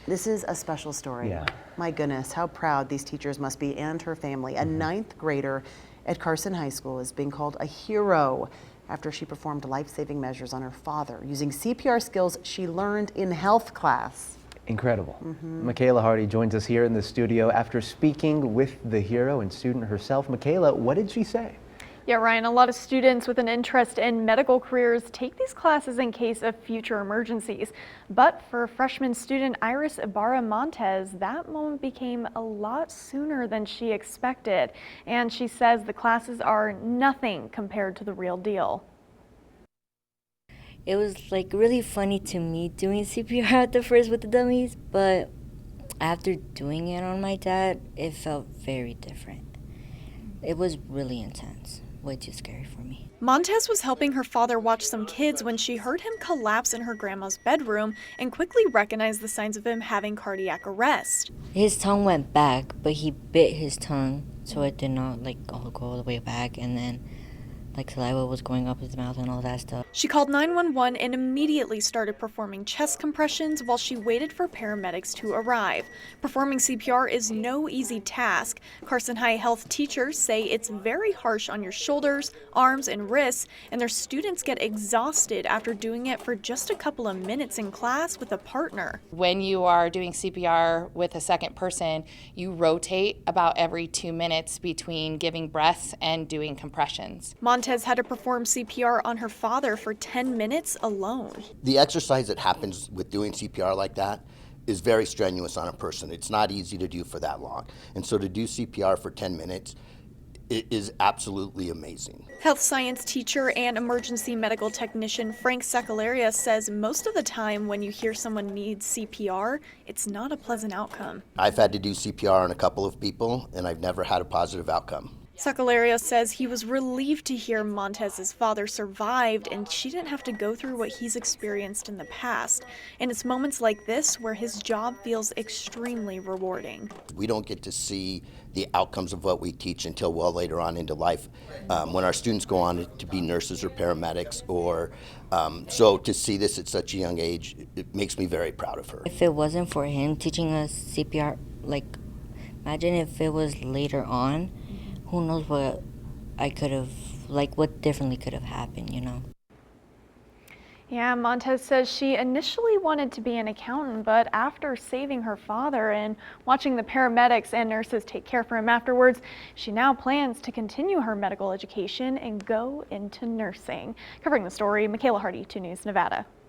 This is a special story. Yeah. My goodness, how proud these teachers must be and her family. A ninth grader at Carson High School is being called a hero after she performed life-saving measures on her father using CPR skills she learned in health class. Incredible. Michaela Hardy joins us here in the studio after speaking with the hero and student herself. Michaela, what did she say? Yeah, Ryan, a lot of students with an interest in medical careers take these classes in case of future emergencies. But for freshman student Iris Ibarra Montez, that moment became a lot sooner than she expected. And she says the classes are nothing compared to the real deal. It was like really funny to me doing CPR at the first with the dummies, but after doing it on my dad, it felt very different. It was really intense. Way too scary for me. Montez was helping her father watch some kids when she heard him collapse in her grandma's bedroom and quickly recognized the signs of him having cardiac arrest. His tongue went back, but he bit his tongue, so it did not go all the way back, and then saliva was going up his mouth and all that stuff. She called 911 and immediately started performing chest compressions while she waited for paramedics to arrive. Performing CPR is no easy task. Carson High health teachers say it's very harsh on your shoulders, arms, and wrists, and their students get exhausted after doing it for just a couple of minutes in class with a partner. When you are doing CPR with a second person, you rotate about every 2 minutes between giving breaths and doing compressions. Montez had to perform CPR on her father for 10 minutes alone. The exercise that happens with doing CPR like that is very strenuous on a person. It's not easy to do for that long. And so to do CPR for 10 minutes, it is absolutely amazing. Health science teacher and emergency medical technician Frank Sacalaria says most of the time when you hear someone needs CPR, it's not a pleasant outcome. I've had to do CPR on a couple of people, and I've never had a positive outcome. Sacalario says he was relieved to hear Montez's father survived and she didn't have to go through what he's experienced in the past. And it's moments like this where his job feels extremely rewarding. We don't get to see the outcomes of what we teach until well later on into life. When our students go on to be nurses or paramedics, or so to see this at such a young age, it makes me very proud of her. If it wasn't for him teaching us CPR, imagine if it was later on, who knows what I could have, what differently could have happened, you know? Yeah, Montez says she initially wanted to be an accountant, but after saving her father and watching the paramedics and nurses take care of him afterwards, she now plans to continue her medical education and go into nursing. Covering the story, Michaela Hardy, 2 News Nevada.